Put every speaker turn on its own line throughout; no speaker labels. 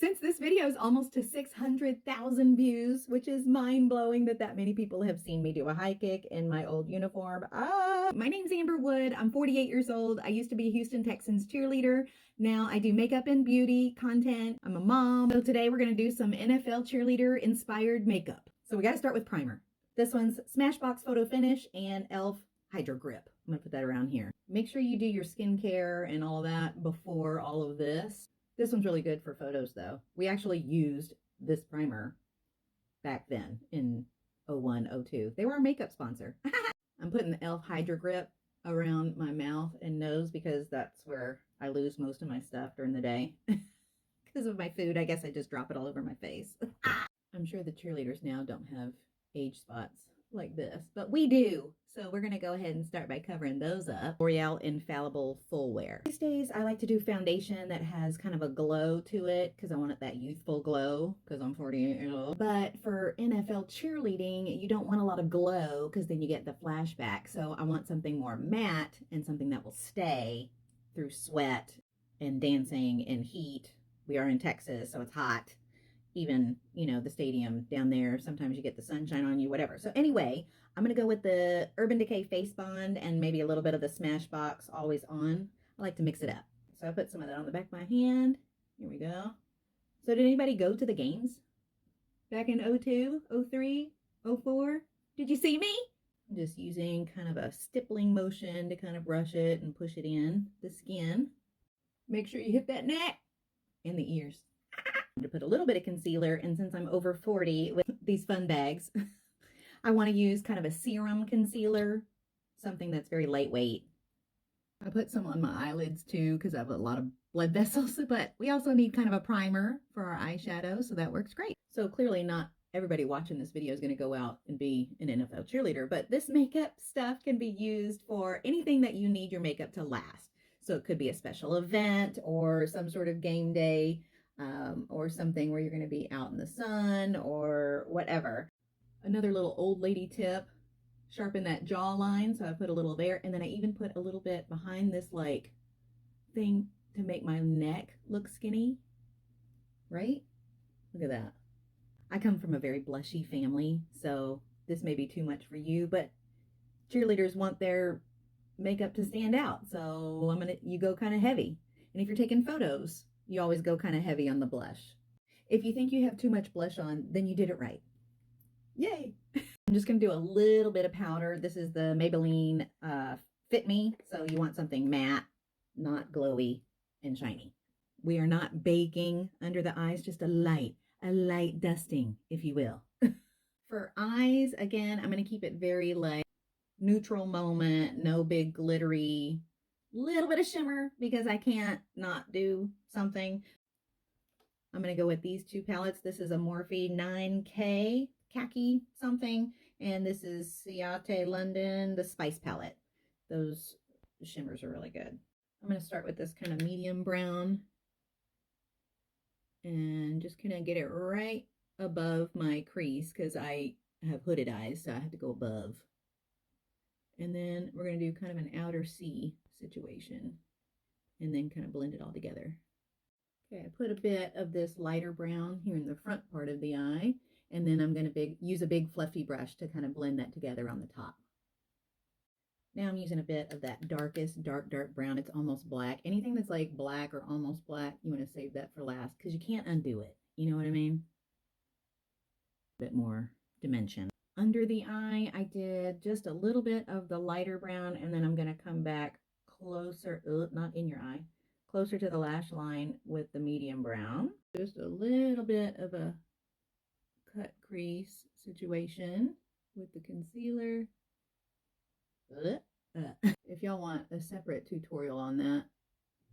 Since this video is almost to 600,000 views, which is mind-blowing that many people have seen me do a high kick in my old uniform. My name's Amber Wood. I'm 48 years old. I used to be a Houston Texans cheerleader. Now I do makeup and beauty content. I'm a mom. So today we're going to do some NFL Cheerleader inspired makeup. So we got to start with primer. This one's Smashbox Photofinish and e.l.f. Hydro Grip. I'm going to put that around here. Make sure you do your skincare and all that before all of this. This one's really good for photos though. We actually used this primer back then in 01, 02. They were our makeup sponsor. I'm putting the e.l.f. Hydro Grip around my mouth and nose because that's where I lose most of my stuff during the day. Because of my food, I guess I just drop it all over my face. I'm sure the cheerleaders now don't have age spots like this, but we do. So we're going to go ahead and start by covering those up. L'Oreal Infallible Fullwear. These days I like to do foundation that has kind of a glow to it because I want that youthful glow because I'm 48 years old. But for NFL cheerleading, you don't want a lot of glow because then you get the flashback. So I want something more matte and something that will stay through sweat and dancing and heat. We are in Texas, so it's hot. Even, you know, the stadium down there, sometimes you get the sunshine on you, whatever. So anyway, I'm going to go with the Urban Decay Face Bond and maybe a little bit of the Smashbox Always On. I like to mix it up. So I put some of that on the back of my hand. Here we go. So did anybody go to the games back in 02, 03, 04? Did you see me? I'm just using kind of a stippling motion to kind of brush it and push it in the skin. Make sure you hit that neck and the ears. To put a little bit of concealer, and since I'm over 40 with these fun bags, I want to use kind of a serum concealer, something that's very lightweight. I put some on my eyelids too because I have a lot of blood vessels, but we also need kind of a primer for our eyeshadow, so that works great. So clearly not everybody watching this video is going to go out and be an NFL cheerleader, but this makeup stuff can be used for anything that you need your makeup to last. So it could be a special event or some sort of game day, or something where you're going to be out in the sun or whatever. Another little old lady tip, sharpen that jawline. So I put a little there, and then I even put a little bit behind this like thing to make my neck look skinny, right? Look at that. I come from a very blushy family, so this may be too much for you, but cheerleaders want their makeup to stand out. So you go kind of heavy. And if you're taking photos, you always go kind of heavy on the blush. If you think you have too much blush on, then you did it right. Yay! I'm just going to do a little bit of powder. This is the Maybelline Fit Me. So you want something matte, not glowy and shiny. We are not baking under the eyes, just a light dusting, if you will. For eyes, again, I'm going to keep it very light. Neutral moment, no big glittery, little bit of shimmer because I can't not do something. I'm going to go with these two palettes. This is a Morphe 9K Khaki something, and this is Ciate London, the Spice palette. Those shimmers are really good. I'm going to start with this kind of medium brown and just kind of get it right above my crease because I have hooded eyes, so I have to go above. And then we're going to do kind of an outer C situation and then kind of blend it all together. Okay, I put a bit of this lighter brown here in the front part of the eye, and then I'm going to use a big fluffy brush to kind of blend that together on the top. Now I'm using a bit of that darkest dark brown. It's almost black. Anything that's like black or almost black, you want to save that for last because you can't undo it. You know what I mean? A bit more dimension. Under the eye, I did just a little bit of the lighter brown, and then I'm going to come back closer, not in your eye, closer to the lash line with the medium brown. Just a little bit of a cut crease situation with the concealer. If y'all want a separate tutorial on that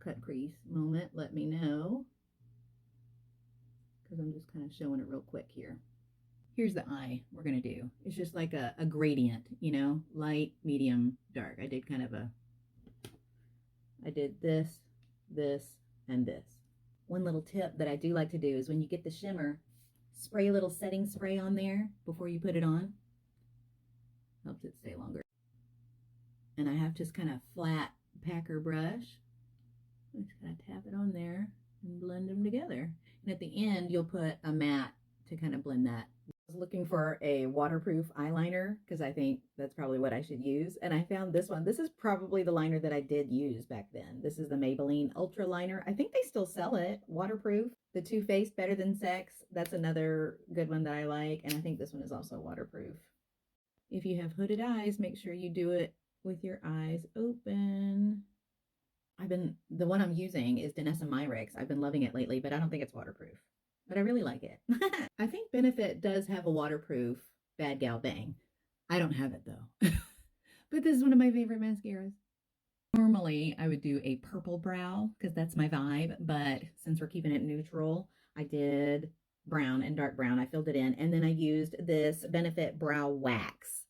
cut crease moment, let me know, because I'm just kind of showing it real quick here. Here's the eye we're going to do. It's just like a gradient, you know, light, medium, dark. I did this, and this. One little tip that I do like to do is when you get the shimmer, spray a little setting spray on there before you put it on. Helps it stay longer. And I have just kind of flat packer brush. I'm just going to tap it on there and blend them together. And at the end, you'll put a matte to kind of blend that. I was looking for a waterproof eyeliner because I think that's probably what I should use. And I found this one. This is probably the liner that I did use back then. This is the Maybelline Ultra Liner. I think they still sell it, waterproof. The Too Faced Better Than Sex, that's another good one that I like. And I think this one is also waterproof. If you have hooded eyes, make sure you do it with your eyes open. The one I'm using is Danessa Myricks. I've been loving it lately, but I don't think it's waterproof. But I really like it. I think Benefit does have a waterproof Badgal Bang. I don't have it though. But this is one of my favorite mascaras. Normally, I would do a purple brow because that's my vibe. But since we're keeping it neutral, I did brown and dark brown. I filled it in. And then I used this Benefit Brow Wax.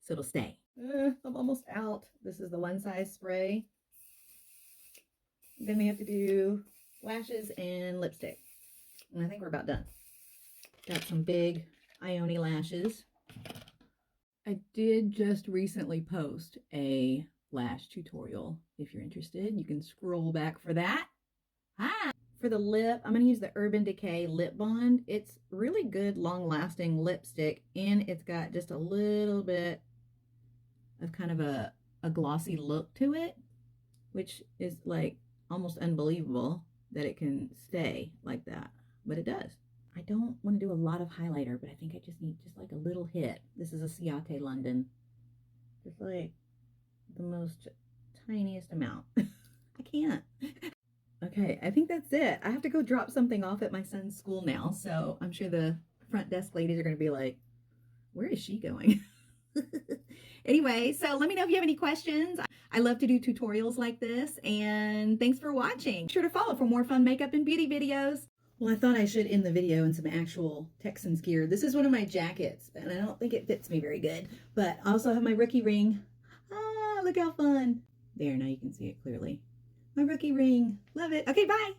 So it'll stay. I'm almost out. This is the One Size Spray. Then we have to do lashes and lipstick. And I think we're about done. Got some big Ioni lashes. I did just recently post a lash tutorial. If you're interested, you can scroll back for that. For the lip, I'm going to use the Urban Decay Lip Bond. It's really good, long-lasting lipstick, and it's got just a little bit of kind of a glossy look to it, which is like almost unbelievable that it can stay like that, but it does. I don't want to do a lot of highlighter, but I think I just need just like a little hit. This is a Ciate London. Just like the most tiniest amount. I can't. Okay, I think that's it. I have to go drop something off at my son's school now, so I'm sure the front desk ladies are going to be like, where is she going? Anyway, so let me know if you have any questions. I love to do tutorials like this, and thanks for watching. Be sure to follow for more fun makeup and beauty videos. Well, I thought I should end the video in some actual Texans gear. This is one of my jackets, and I don't think it fits me very good, but I also have my rookie ring. Look how fun. There, now you can see it clearly. My rookie ring. Love it. Okay, bye.